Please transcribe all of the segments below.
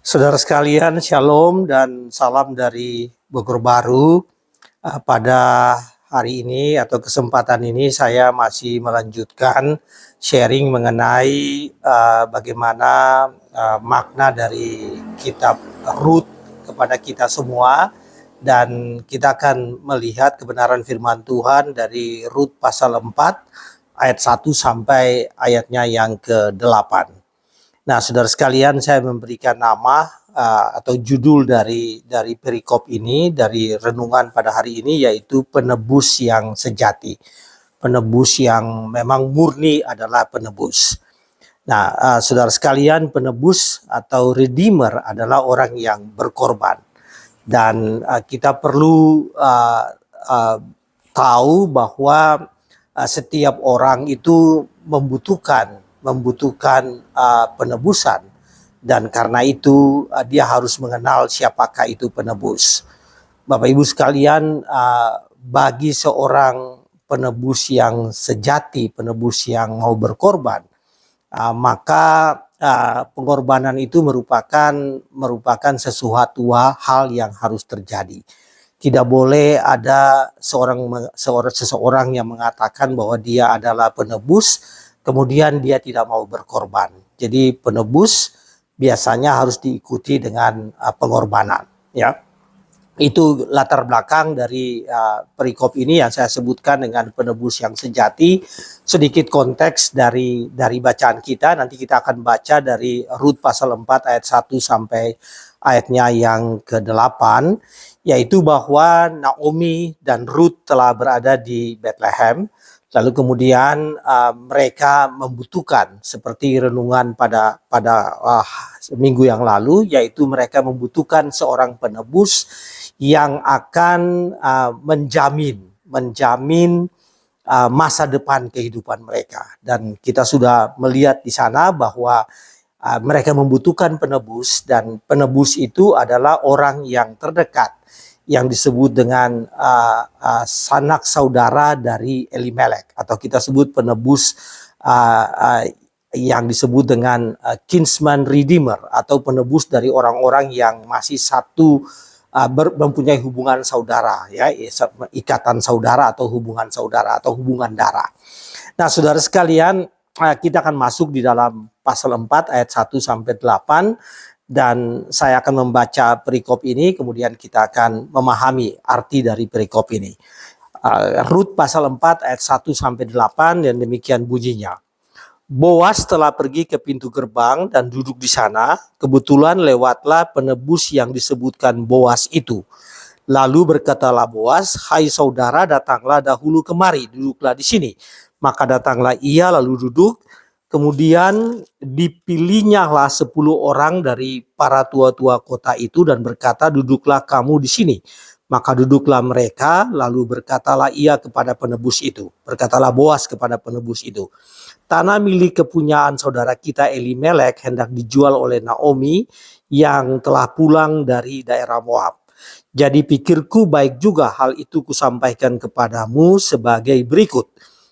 Saudara sekalian, shalom dan salam dari Bogor Baru. Pada hari ini atau kesempatan ini saya masih melanjutkan sharing mengenai bagaimana makna dari kitab Rut kepada kita semua, dan kita akan melihat kebenaran firman Tuhan dari Rut pasal 4 ayat 1 sampai ayatnya yang ke-8. Nah, saudara sekalian, saya memberikan nama atau judul dari perikop ini, dari renungan pada hari ini, yaitu penebus yang sejati. Penebus yang memang murni adalah penebus. Nah, saudara sekalian, penebus atau redeemer adalah orang yang berkorban. Dan kita perlu tahu bahwa setiap orang itu membutuhkan penebusan, dan karena itu dia harus mengenal siapakah itu penebus. Bapak Ibu sekalian, bagi seorang penebus yang sejati, penebus yang mau berkorban, maka pengorbanan itu merupakan sesuatu hal yang harus terjadi. Tidak boleh ada seseorang yang mengatakan bahwa dia adalah penebus, kemudian dia tidak mau berkorban. Jadi penebus biasanya harus diikuti dengan pengorbanan. Ya, itu latar belakang dari perikop ini yang saya sebutkan dengan penebus yang sejati. Sedikit konteks dari bacaan kita. Nanti kita akan baca dari Rut pasal 4 ayat 1 sampai ayatnya yang ke-8, yaitu bahwa Naomi dan Rut telah berada di Bethlehem. Lalu kemudian mereka membutuhkan, seperti renungan pada minggu yang lalu, yaitu mereka membutuhkan seorang penebus yang akan menjamin masa depan kehidupan mereka. Dan kita sudah melihat di sana bahwa mereka membutuhkan penebus, dan penebus itu adalah orang yang terdekat, yang disebut dengan sanak saudara dari Elimelek, atau kita sebut penebus yang disebut dengan kinsman redeemer, atau penebus dari orang-orang yang masih satu mempunyai hubungan saudara, ya, ikatan saudara atau hubungan saudara atau hubungan darah. Nah, saudara sekalian, kita akan masuk di dalam pasal 4 ayat 1 sampai 8, dan saya akan membaca perikop ini, kemudian kita akan memahami arti dari perikop ini. Rut pasal 4 ayat 1 sampai 8, dan demikian bunyinya. Boas telah pergi ke pintu gerbang dan duduk di sana. Kebetulan lewatlah penebus yang disebutkan Boas itu. Lalu berkatalah Boas, "Hai saudara, datanglah dahulu kemari, duduklah di sini." Maka datanglah ia lalu duduk. Kemudian dipilihnya 10 orang dari para tua-tua kota itu dan berkata, "Duduklah kamu di sini." Maka duduklah mereka, lalu berkatalah ia kepada penebus itu. Berkatalah Boas kepada penebus itu, "Tanah milik kepunyaan saudara kita Elimelek hendak dijual oleh Naomi yang telah pulang dari daerah Moab. Jadi pikirku baik juga hal itu kusampaikan kepadamu sebagai berikut.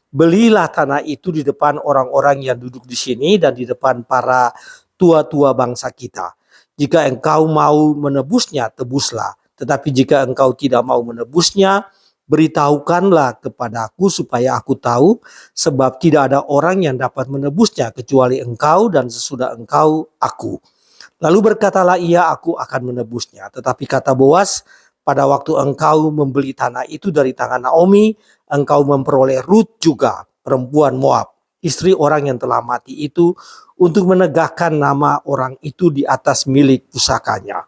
Belilah tanah itu di depan orang-orang yang duduk di sini dan di depan para tua-tua bangsa kita. Jika engkau mau menebusnya, tebuslah. Tetapi jika engkau tidak mau menebusnya, beritahukanlah kepadaku supaya aku tahu, sebab tidak ada orang yang dapat menebusnya kecuali engkau, dan sesudah engkau aku." Lalu berkatalah ia, "Aku akan menebusnya." Tetapi kata Boas, "Pada waktu engkau membeli tanah itu dari tangan Naomi, engkau memperoleh Rut juga, perempuan Moab, istri orang yang telah mati itu, untuk menegakkan nama orang itu di atas milik pusakanya."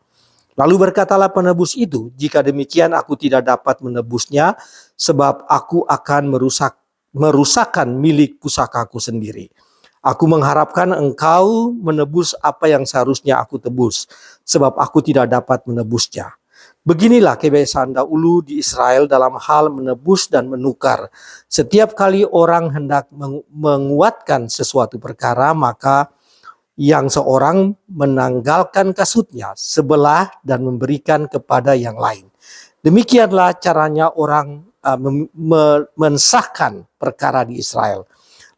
Lalu berkatalah penebus itu, "Jika demikian aku tidak dapat menebusnya, sebab aku akan merusakkan milik pusakaku sendiri. Aku mengharapkan engkau menebus apa yang seharusnya aku tebus, sebab aku tidak dapat menebusnya. Beginilah kebiasaan dahulu di Israel dalam hal menebus dan menukar. Setiap kali orang hendak menguatkan sesuatu perkara, maka yang seorang menanggalkan kasutnya sebelah dan memberikan kepada yang lain. Demikianlah caranya orang mensahkan perkara di Israel."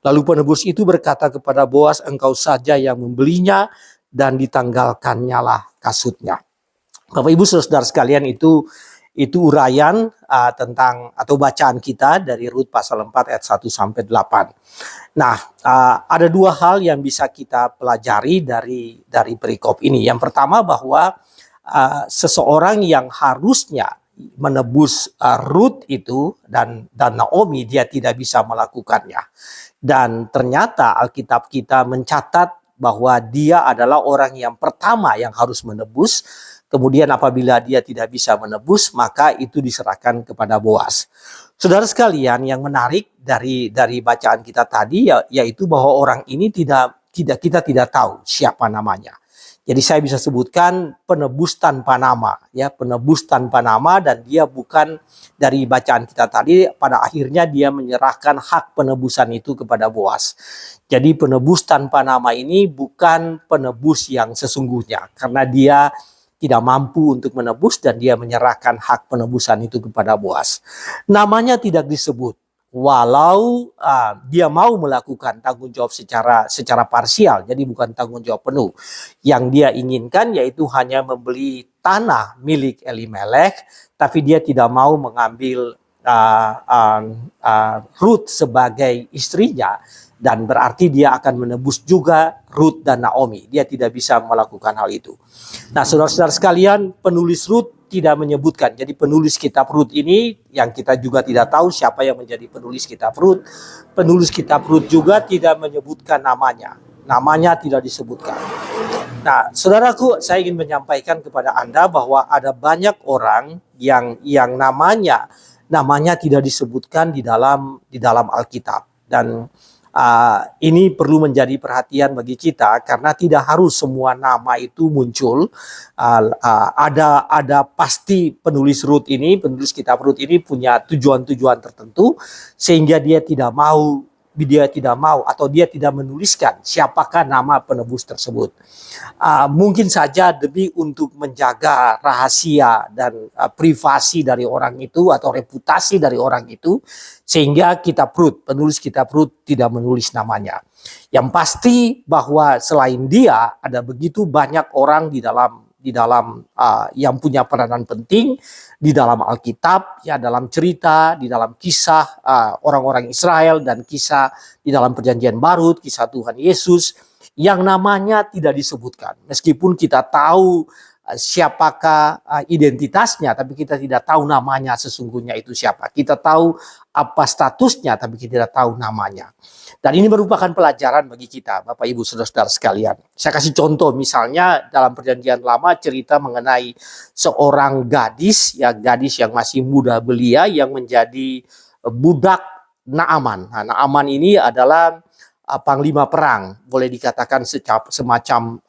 Lalu penebus itu berkata kepada Boas, "Engkau saja yang membelinya dan ditanggalkannya lah kasutnya. Bapak Ibu Saudara sekalian, itu uraian tentang atau bacaan kita dari Rut pasal 4 ayat 1 sampai 8. Nah, ada dua hal yang bisa kita pelajari dari perikop ini. Yang pertama bahwa seseorang yang harusnya menebus Rut itu dan Naomi, dia tidak bisa melakukannya. Dan ternyata Alkitab kita mencatat bahwa dia adalah orang yang pertama yang harus menebus. Kemudian apabila dia tidak bisa menebus, maka itu diserahkan kepada Boas. Saudara sekalian, yang menarik dari bacaan kita tadi yaitu bahwa orang ini kita tidak tahu siapa namanya. Jadi saya bisa sebutkan penebus tanpa nama, ya, penebus tanpa nama, dan dia bukan, dari bacaan kita tadi pada akhirnya dia menyerahkan hak penebusan itu kepada Boas. Jadi penebus tanpa nama ini bukan penebus yang sesungguhnya, karena dia tidak mampu untuk menebus dan dia menyerahkan hak penebusan itu kepada Boas. Namanya tidak disebut, walau dia mau melakukan tanggung jawab secara parsial, jadi bukan tanggung jawab penuh. Yang dia inginkan yaitu hanya membeli tanah milik Elimelek, tapi dia tidak mau mengambil Rut sebagai istrinya, dan berarti dia akan menebus juga Rut dan Naomi. Dia tidak bisa melakukan hal itu. Nah, saudara-saudara sekalian, penulis Rut tidak menyebutkan. Jadi penulis kitab Rut ini, yang kita juga tidak tahu siapa yang menjadi penulis kitab Rut. Penulis kitab Rut juga tidak menyebutkan namanya. Namanya tidak disebutkan. Nah, saudaraku, saya ingin menyampaikan kepada Anda bahwa ada banyak orang yang namanya tidak disebutkan di dalam Alkitab. Dan ini perlu menjadi perhatian bagi kita, karena tidak harus semua nama itu muncul. Ada pasti penulis kitab Rut ini punya tujuan-tujuan tertentu, sehingga dia tidak mau atau dia tidak menuliskan siapakah nama penebus tersebut. Mungkin saja demi untuk menjaga rahasia dan privasi dari orang itu atau reputasi dari orang itu, sehingga penulis kitab Rut tidak menulis namanya. Yang pasti bahwa selain dia ada begitu banyak orang di dalam yang punya peranan penting di dalam Alkitab, ya, dalam cerita, di dalam kisah orang-orang Israel, dan kisah di dalam Perjanjian Baru, kisah Tuhan Yesus, yang namanya tidak disebutkan. Meskipun kita tahu siapakah identitasnya, tapi kita tidak tahu namanya sesungguhnya itu siapa. Kita tahu apa statusnya, tapi kita tidak tahu namanya. Dan ini merupakan pelajaran bagi kita, Bapak Ibu Saudara-saudara sekalian. Saya kasih contoh, misalnya dalam Perjanjian Lama cerita mengenai seorang gadis yang masih muda belia yang menjadi budak Naaman. Nah, Naaman ini adalah panglima perang, boleh dikatakan semacam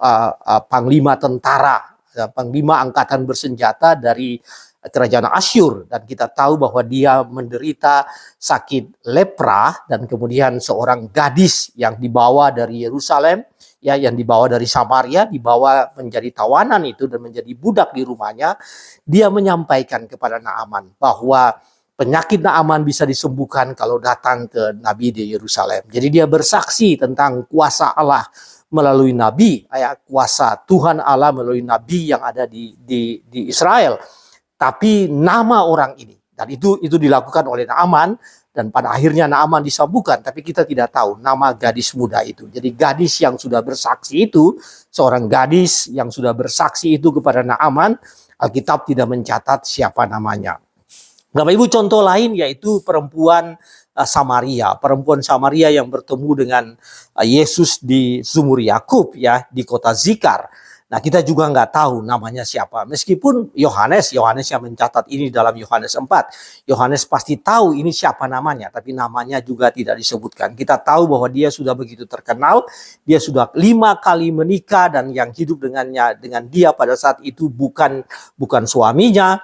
panglima tentara, panglima angkatan bersenjata dari kerajaan Asyur, dan kita tahu bahwa dia menderita sakit lepra, dan kemudian seorang gadis yang dibawa dari Yerusalem, ya, yang dibawa dari Samaria, dibawa menjadi tawanan itu dan menjadi budak di rumahnya. Dia menyampaikan kepada Naaman bahwa penyakit Naaman bisa disembuhkan kalau datang ke Nabi di Yerusalem. Jadi dia bersaksi tentang kuasa Allah melalui Nabi, kuasa Tuhan Allah melalui Nabi yang ada di Israel. Tapi nama orang ini, dan itu dilakukan oleh Naaman, dan pada akhirnya Naaman disembuhkan, tapi kita tidak tahu nama gadis muda itu. Jadi gadis yang sudah bersaksi itu, seorang gadis yang sudah bersaksi itu kepada Naaman, Alkitab tidak mencatat siapa namanya. Bapak Ibu, contoh lain yaitu perempuan Samaria. Perempuan Samaria yang bertemu dengan Yesus di sumur Yakub, ya, di kota Zikar. Nah, kita juga nggak tahu namanya siapa. Meskipun Yohanes yang mencatat ini dalam Yohanes 4. Yohanes pasti tahu ini siapa namanya, tapi namanya juga tidak disebutkan. Kita tahu bahwa dia sudah begitu terkenal, dia sudah 5 kali menikah, dan yang hidup dengan dia pada saat itu bukan suaminya.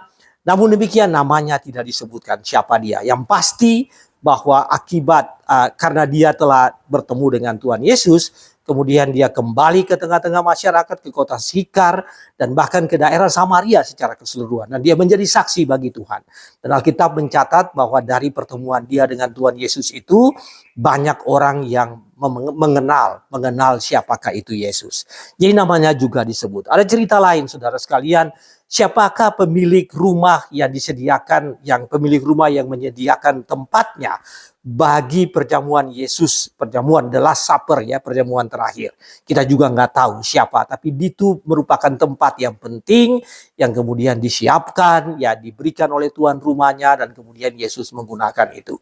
Namun demikian namanya tidak disebutkan siapa dia. Yang pasti bahwa akibat karena dia telah bertemu dengan Tuhan Yesus, kemudian dia kembali ke tengah-tengah masyarakat, ke kota Sikar, dan bahkan ke daerah Samaria secara keseluruhan. Dan dia menjadi saksi bagi Tuhan. Dan Alkitab mencatat bahwa dari pertemuan dia dengan Tuhan Yesus itu, banyak orang yang mengenal siapakah itu Yesus. Jadi namanya juga disebut. Ada cerita lain, saudara sekalian, siapakah pemilik rumah yang pemilik rumah yang menyediakan tempatnya bagi perjamuan Yesus, perjamuan the last supper, ya, perjamuan terakhir. Kita juga nggak tahu siapa, tapi itu merupakan tempat yang penting yang kemudian disiapkan, ya, diberikan oleh tuan rumahnya, dan kemudian Yesus menggunakan itu.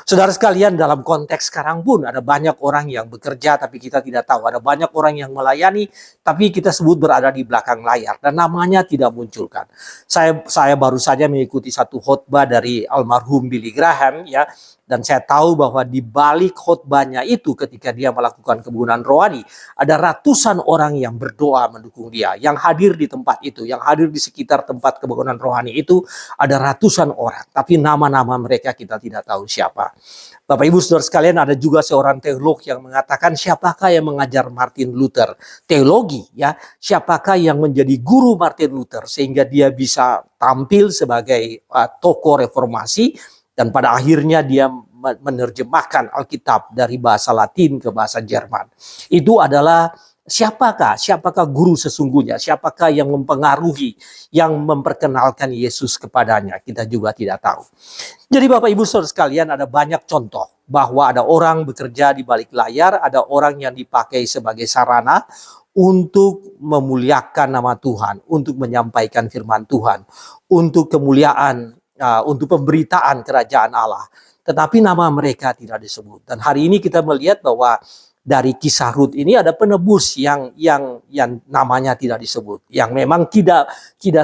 Saudara sekalian, dalam konteks sekarang pun ada banyak orang yang bekerja tapi kita tidak tahu, ada banyak orang yang melayani tapi kita sebut berada di belakang layar dan namanya tidak munculkan. Saya baru saja mengikuti satu khotbah dari almarhum Billy Graham, ya. Dan saya tahu bahwa di balik khotbahnya itu ketika dia melakukan kebunan rohani, ada ratusan orang yang berdoa mendukung dia. Yang hadir di tempat itu, yang hadir di sekitar tempat kebunan rohani itu, ada ratusan orang. Tapi nama-nama mereka kita tidak tahu siapa. Bapak Ibu Saudara sekalian, ada juga seorang teolog yang mengatakan siapakah yang mengajar Martin Luther teologi, ya. Siapakah yang menjadi guru Martin Luther sehingga dia bisa tampil sebagai tokoh reformasi. Dan pada akhirnya dia menerjemahkan Alkitab dari bahasa Latin ke bahasa Jerman. Itu adalah siapakah guru sesungguhnya, siapakah yang mempengaruhi, yang memperkenalkan Yesus kepadanya, kita juga tidak tahu. Jadi Bapak Ibu Saudara sekalian, ada banyak contoh bahwa ada orang bekerja di balik layar, ada orang yang dipakai sebagai sarana untuk memuliakan nama Tuhan, untuk menyampaikan firman Tuhan, untuk kemuliaan, untuk pemberitaan kerajaan Allah. Tetapi nama mereka tidak disebut. Dan hari ini kita melihat bahwa dari kisah Rut ini ada penebus yang namanya tidak disebut, yang memang tidak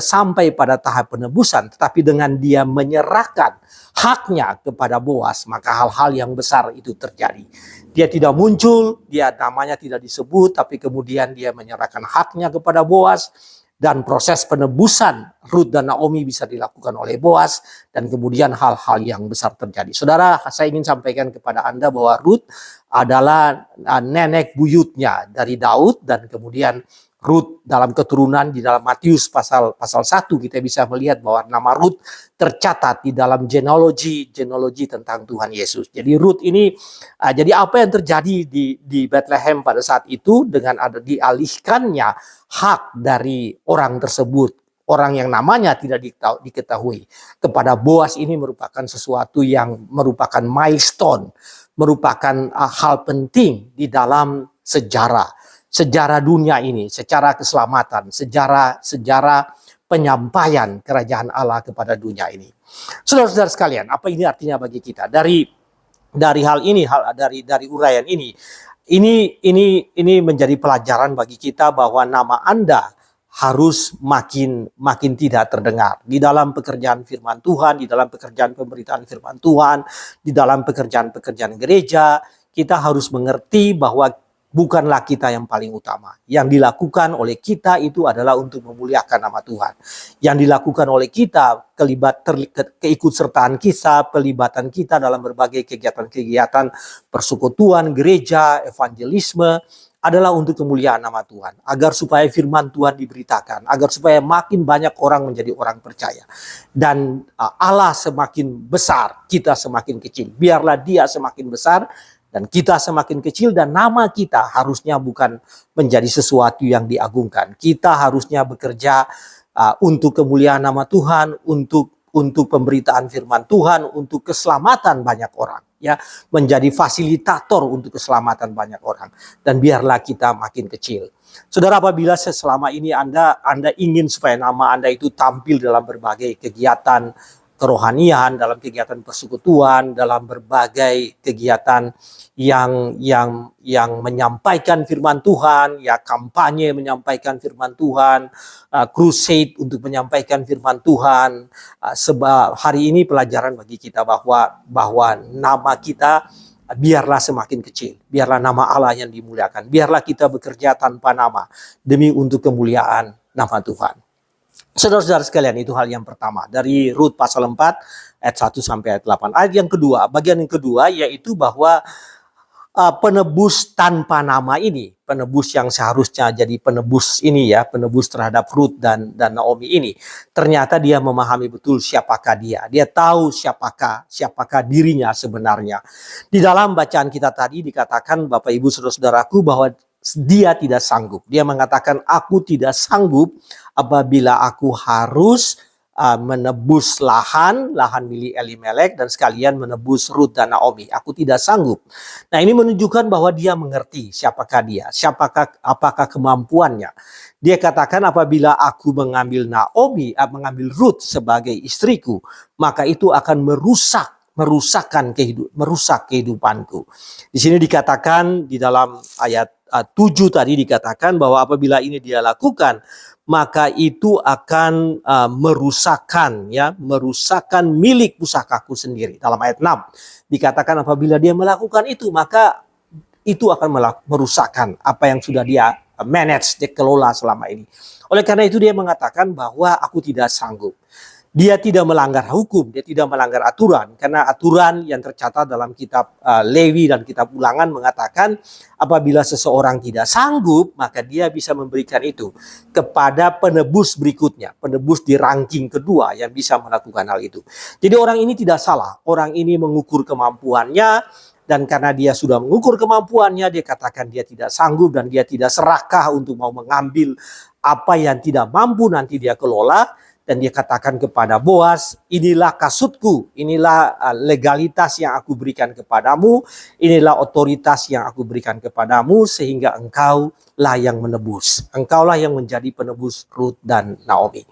sampai pada tahap penebusan, tetapi dengan dia menyerahkan haknya kepada Boas, maka hal-hal yang besar itu terjadi. Dia tidak muncul, dia namanya tidak disebut, tapi kemudian dia menyerahkan haknya kepada Boas. Dan proses penebusan Rut dan Naomi bisa dilakukan oleh Boas. Dan kemudian hal-hal yang besar terjadi. Saudara, saya ingin sampaikan kepada Anda bahwa Rut adalah nenek buyutnya dari Daud. Dan kemudian Rut dalam keturunan di dalam Matius pasal 1 kita bisa melihat bahwa nama Rut tercatat di dalam genealogi tentang Tuhan Yesus. Jadi Rut ini, jadi apa yang terjadi di Bethlehem pada saat itu dengan ada dialihkannya hak dari orang tersebut, orang yang namanya tidak diketahui, kepada Boas, ini merupakan sesuatu yang merupakan milestone, merupakan hal penting di dalam sejarah dunia ini, secara keselamatan, sejarah penyampaian kerajaan Allah kepada dunia ini. Saudara-saudara sekalian, apa ini artinya bagi kita? Dari hal ini, dari uraian ini menjadi pelajaran bagi kita bahwa nama Anda harus makin tidak terdengar di dalam pekerjaan firman Tuhan, di dalam pekerjaan pemberitaan firman Tuhan, di dalam pekerjaan gereja. Kita harus mengerti bahwa bukanlah kita yang paling utama. Yang dilakukan oleh kita itu adalah untuk memuliakan nama Tuhan. Yang dilakukan oleh kita, keikutsertaan kita, pelibatan kita dalam berbagai kegiatan-kegiatan persekutuan, gereja, evangelisme, adalah untuk kemuliaan nama Tuhan. Agar supaya firman Tuhan diberitakan. Agar supaya makin banyak orang menjadi orang percaya. Dan Allah semakin besar, kita semakin kecil. Biarlah dia semakin besar dan kita semakin kecil, dan nama kita harusnya bukan menjadi sesuatu yang diagungkan. Kita harusnya bekerja untuk kemuliaan nama Tuhan, untuk pemberitaan firman Tuhan, untuk keselamatan banyak orang, ya, menjadi fasilitator untuk keselamatan banyak orang. Dan biarlah kita makin kecil. Saudara, apabila selama ini Anda ingin supaya nama Anda itu tampil dalam berbagai kegiatan kerohanian, dalam kegiatan persekutuan, dalam berbagai kegiatan yang menyampaikan firman Tuhan, ya, kampanye menyampaikan firman Tuhan, crusade untuk menyampaikan firman Tuhan. Sebab hari ini pelajaran bagi kita bahwa nama kita biarlah semakin kecil, biarlah nama Allah yang dimuliakan, biarlah kita bekerja tanpa nama demi untuk kemuliaan nama Tuhan. Saudara-saudara sekalian, itu hal yang pertama dari Rut pasal 4 ayat 1 sampai ayat 8. Ayat yang kedua, bagian yang kedua, yaitu bahwa penebus tanpa nama ini, penebus yang seharusnya jadi penebus ini ya, penebus terhadap Ruth dan Naomi ini, ternyata dia memahami betul siapakah dia. Dia tahu siapakah dirinya sebenarnya. Di dalam bacaan kita tadi dikatakan, Bapak Ibu Saudara-saudaraku, bahwa dia tidak sanggup. Dia mengatakan, aku tidak sanggup apabila aku harus menebus lahan milik Elimelek dan sekalian menebus Ruth dan Naomi. Aku tidak sanggup. Nah, ini menunjukkan bahwa dia mengerti siapakah dia, apakah kemampuannya. Dia katakan, apabila aku mengambil Naomi, mengambil Ruth sebagai istriku, maka itu akan merusak kehidupanku. Di sini dikatakan di dalam ayat 7 tadi dikatakan bahwa apabila ini dia lakukan, maka itu akan merusakkan milik pusakaku sendiri. Dalam ayat 6 dikatakan apabila dia melakukan itu, maka itu akan merusakkan apa yang sudah dia dia kelola selama ini. Oleh karena itu dia mengatakan bahwa aku tidak sanggup. Dia tidak melanggar hukum, dia tidak melanggar aturan. Karena aturan yang tercatat dalam kitab Lewi dan kitab Ulangan mengatakan apabila seseorang tidak sanggup, maka dia bisa memberikan itu kepada penebus berikutnya. Penebus di ranking kedua yang bisa melakukan hal itu. Jadi orang ini tidak salah. Orang ini mengukur kemampuannya. Dan karena dia sudah mengukur kemampuannya, dia katakan dia tidak sanggup dan dia tidak serakah untuk mau mengambil apa yang tidak mampu nanti dia kelola. Dan dia katakan kepada Boas, inilah kasutku, inilah legalitas yang aku berikan kepadamu, inilah otoritas yang aku berikan kepadamu, sehingga engkau lah yang menebus. Engkaulah yang menjadi penebus Ruth dan Naomi.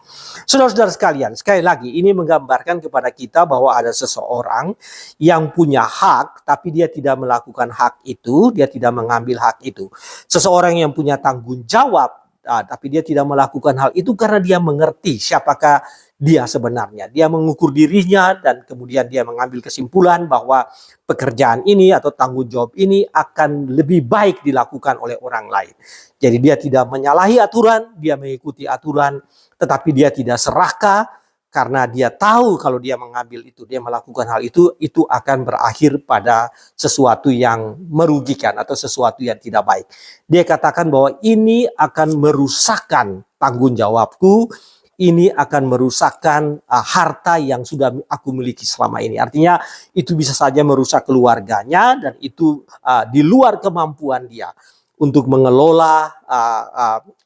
Saudara-saudara sekalian, sekali lagi ini menggambarkan kepada kita bahwa ada seseorang yang punya hak, tapi dia tidak melakukan hak itu, dia tidak mengambil hak itu. Seseorang yang punya tanggung jawab, tapi dia tidak melakukan hal itu karena dia mengerti siapakah dia sebenarnya. Dia mengukur dirinya dan kemudian dia mengambil kesimpulan bahwa pekerjaan ini atau tanggung jawab ini akan lebih baik dilakukan oleh orang lain. Jadi dia tidak menyalahi aturan, dia mengikuti aturan, tetapi dia tidak serakah karena dia tahu kalau dia mengambil itu, dia melakukan hal itu akan berakhir pada sesuatu yang merugikan atau sesuatu yang tidak baik. Dia katakan bahwa ini akan merusakkan tanggung jawabku, ini akan merusakkan harta yang sudah aku miliki selama ini. Artinya itu bisa saja merusak keluarganya dan itu di luar kemampuan dia untuk mengelola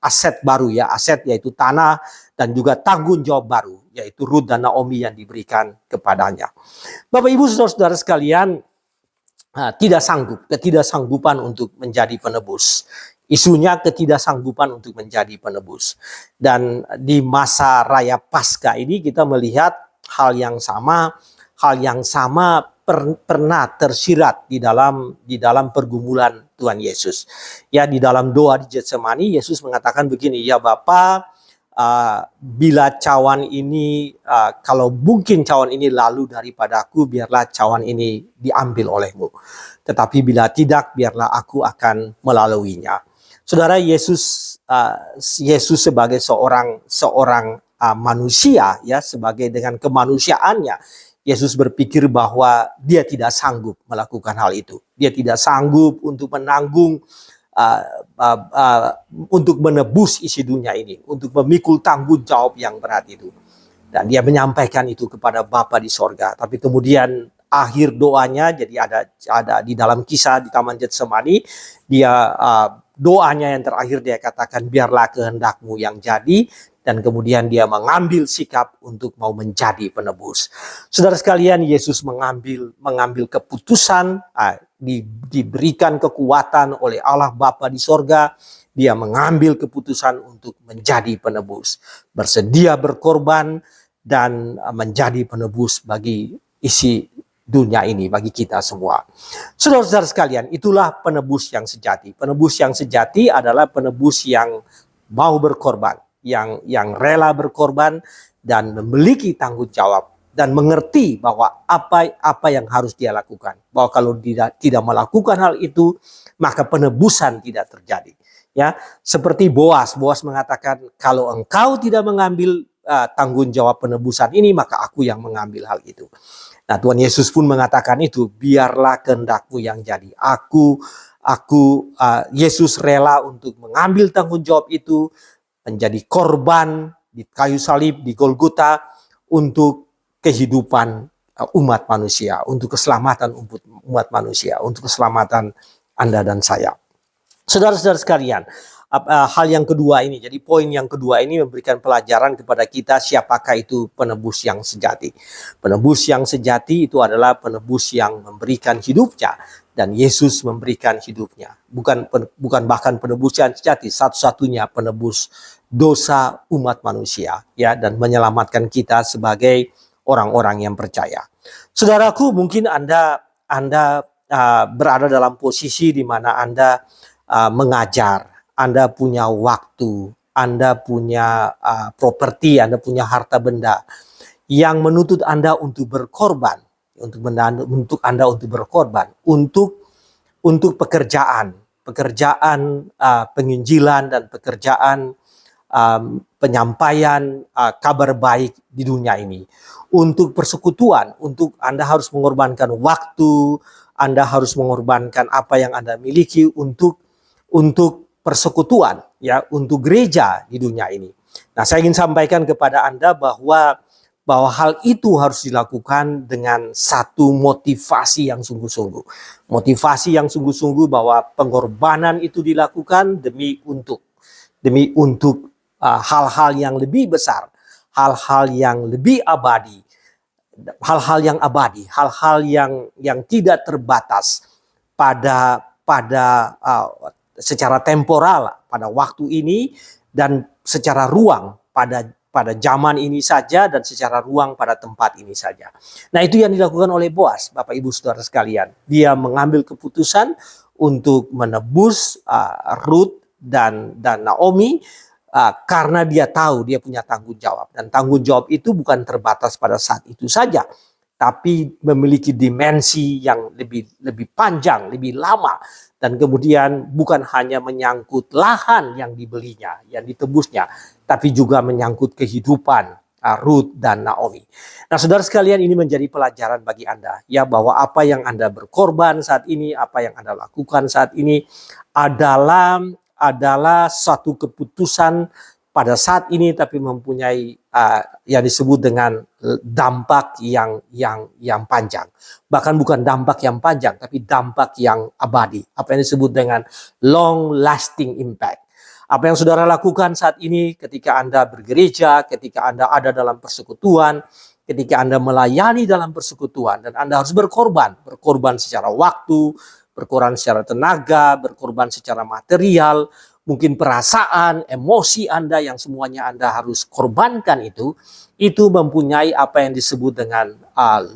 aset baru ya, aset yaitu tanah dan juga tanggung jawab baru yaitu Ruth dan Naomi yang diberikan kepadanya. Bapak Ibu Saudara-saudara sekalian, ketidaksanggupan untuk menjadi penebus. Isunya ketidaksanggupan untuk menjadi penebus. Dan di masa raya Paskah ini kita melihat hal yang sama pernah tersirat di dalam pergumulan Tuhan Yesus. Ya, di dalam doa di Getsemani Yesus mengatakan begini, ya Bapa, bila cawan ini kalau mungkin cawan ini lalu daripadaku, biarlah cawan ini diambil olehmu. Tetapi bila tidak, biarlah aku akan melaluinya. Saudara, Yesus sebagai seorang manusia ya, sebagai dengan kemanusiaannya, Yesus berpikir bahwa dia tidak sanggup melakukan hal itu. Dia tidak sanggup untuk menanggung untuk menebus isi dunia ini, untuk memikul tanggung jawab yang berat itu. Dan dia menyampaikan itu kepada Bapa di sorga. Tapi kemudian akhir doanya, jadi ada di dalam kisah di Taman Getsemani, dia doanya yang terakhir dia katakan, biarlah kehendakmu yang jadi, dan kemudian dia mengambil sikap untuk mau menjadi penebus. Saudara sekalian, Yesus mengambil keputusan, diberikan kekuatan oleh Allah Bapa di sorga. Dia mengambil keputusan untuk menjadi penebus, bersedia berkorban dan menjadi penebus bagi isi dunia ini, bagi kita semua. Saudara-saudara sekalian, itulah penebus yang sejati. Penebus yang sejati adalah penebus yang mau berkorban, yang rela berkorban dan memiliki tanggung jawab dan mengerti bahwa apa yang harus dia lakukan. Bahwa kalau dia tidak melakukan hal itu, maka penebusan tidak terjadi. Ya, seperti Boas mengatakan, kalau engkau tidak mengambil tanggung jawab penebusan ini, maka aku yang mengambil hal itu. Nah, Tuhan Yesus pun mengatakan itu, biarlah kehendakmu yang jadi. Yesus rela untuk mengambil tanggung jawab itu, menjadi korban di kayu salib, di Golgota, untuk kehidupan umat manusia, untuk keselamatan umat manusia, untuk keselamatan Anda dan saya. Saudara-saudara sekalian, hal yang kedua ini, jadi poin yang kedua ini memberikan pelajaran kepada kita siapakah itu penebus yang sejati. Penebus yang sejati itu adalah penebus yang memberikan hidupnya, dan Yesus memberikan hidupnya. Bukan bahkan penebus yang sejati, satu-satunya penebus dosa umat manusia, ya, dan menyelamatkan kita sebagai orang-orang yang percaya. Saudaraku, mungkin Anda berada dalam posisi di mana Anda mengajar, Anda punya waktu, Anda punya properti, Anda punya harta benda yang menuntut Anda untuk berkorban, untuk Anda untuk berkorban, untuk pekerjaan penginjilan dan pekerjaan penyampaian kabar baik di dunia ini. Untuk persekutuan, untuk Anda harus mengorbankan waktu, Anda harus mengorbankan apa yang Anda miliki untuk persekutuan, ya, untuk gereja di dunia ini. Nah, saya ingin sampaikan kepada Anda bahwa hal itu harus dilakukan dengan satu motivasi yang sungguh-sungguh. Motivasi yang sungguh-sungguh bahwa pengorbanan itu dilakukan demi untuk hal-hal yang lebih besar, hal-hal yang lebih abadi, hal-hal yang tidak terbatas pada secara temporal pada waktu ini, dan secara ruang pada zaman ini saja, dan secara ruang pada tempat ini saja. Nah, itu yang dilakukan oleh Boas, Bapak Ibu Saudara sekalian. Dia mengambil keputusan untuk menebus Ruth dan Naomi karena dia tahu dia punya tanggung jawab, dan tanggung jawab itu bukan terbatas pada saat itu saja, tapi memiliki dimensi yang lebih panjang, lebih lama. Dan kemudian bukan hanya menyangkut lahan yang dibelinya, yang ditebusnya, tapi juga menyangkut kehidupan Ruth dan Naomi. Nah, saudara sekalian, ini menjadi pelajaran bagi Anda, ya, bahwa apa yang Anda berkorban saat ini, apa yang Anda lakukan saat ini adalah suatu keputusan pada saat ini, tapi mempunyai yang disebut dengan dampak yang panjang. Bahkan bukan dampak yang panjang, tapi dampak yang abadi. Apa yang disebut dengan long lasting impact. Apa yang saudara lakukan saat ini ketika Anda bergereja, ketika Anda ada dalam persekutuan, ketika Anda melayani dalam persekutuan, dan Anda harus berkorban secara waktu, berkorban secara tenaga, berkorban secara material, mungkin perasaan, emosi Anda yang semuanya Anda harus korbankan itu mempunyai apa yang disebut dengan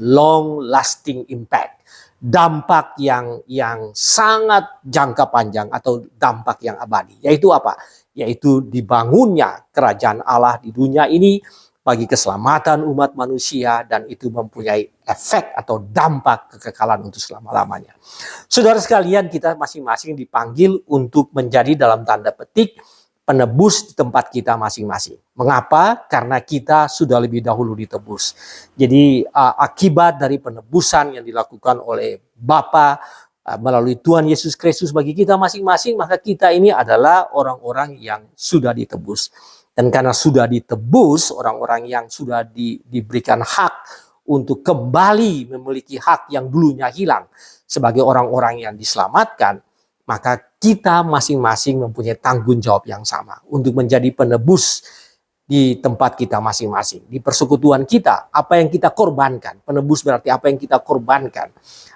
long lasting impact. Dampak yang sangat jangka panjang atau dampak yang abadi. Yaitu apa? Yaitu dibangunnya kerajaan Allah di dunia ini bagi keselamatan umat manusia, dan itu mempunyai efek atau dampak kekekalan untuk selama-lamanya. Saudara sekalian, kita masing-masing dipanggil untuk menjadi dalam tanda petik penebus di tempat kita masing-masing. Mengapa? Karena kita sudah lebih dahulu ditebus. Jadi akibat dari penebusan yang dilakukan oleh Bapa melalui Tuhan Yesus Kristus bagi kita masing-masing, maka kita ini adalah orang-orang yang sudah ditebus. Dan karena sudah ditebus, orang-orang yang sudah diberikan hak untuk kembali memiliki hak yang dulunya hilang sebagai orang-orang yang diselamatkan, maka kita masing-masing mempunyai tanggung jawab yang sama untuk menjadi penebus di tempat kita masing-masing, di persekutuan kita. Apa yang kita korbankan, penebus berarti apa yang kita korbankan,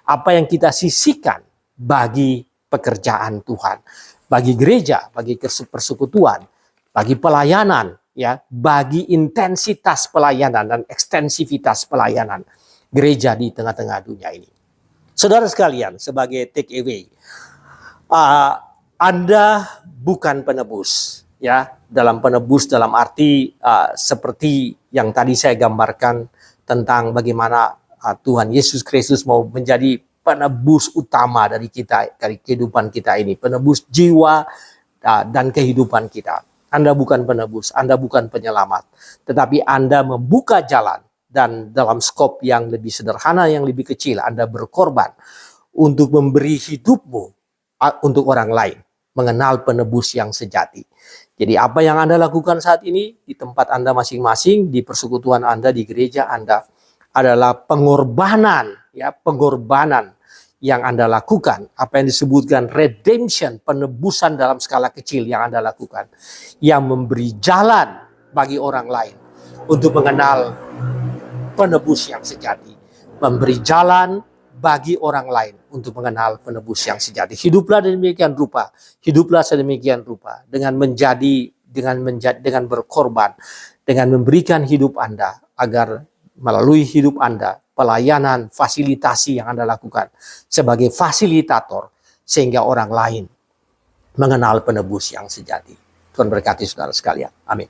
apa yang kita sisihkan bagi pekerjaan Tuhan, bagi gereja, bagi persekutuan, bagi pelayanan, ya, bagi intensitas pelayanan dan ekstensivitas pelayanan gereja di tengah-tengah dunia ini. Saudara sekalian, sebagai take away, Anda bukan penebus, ya. Dalam penebus dalam arti seperti yang tadi saya gambarkan tentang bagaimana Tuhan Yesus Kristus mau menjadi penebus utama dari kita, dari kehidupan kita ini, penebus jiwa dan kehidupan kita. Anda bukan penebus, Anda bukan penyelamat, tetapi Anda membuka jalan dan dalam skop yang lebih sederhana, yang lebih kecil, Anda berkorban untuk memberi hidupmu untuk orang lain, mengenal penebus yang sejati. Jadi apa yang Anda lakukan saat ini di tempat Anda masing-masing, di persekutuan Anda, di gereja Anda, adalah pengorbanan, ya, pengorbanan yang Anda lakukan, apa yang disebutkan redemption, penebusan dalam skala kecil yang Anda lakukan, yang memberi jalan bagi orang lain untuk mengenal penebus yang sejati, memberi jalan bagi orang lain untuk mengenal penebus yang sejati. Hiduplah demikian rupa, hiduplah sedemikian rupa dengan berkorban, dengan memberikan hidup Anda agar melalui hidup Anda, pelayanan, fasilitasi yang Anda lakukan sebagai fasilitator sehingga orang lain mengenal penebus yang sejati. Tuhan berkati saudara sekalian. Amin.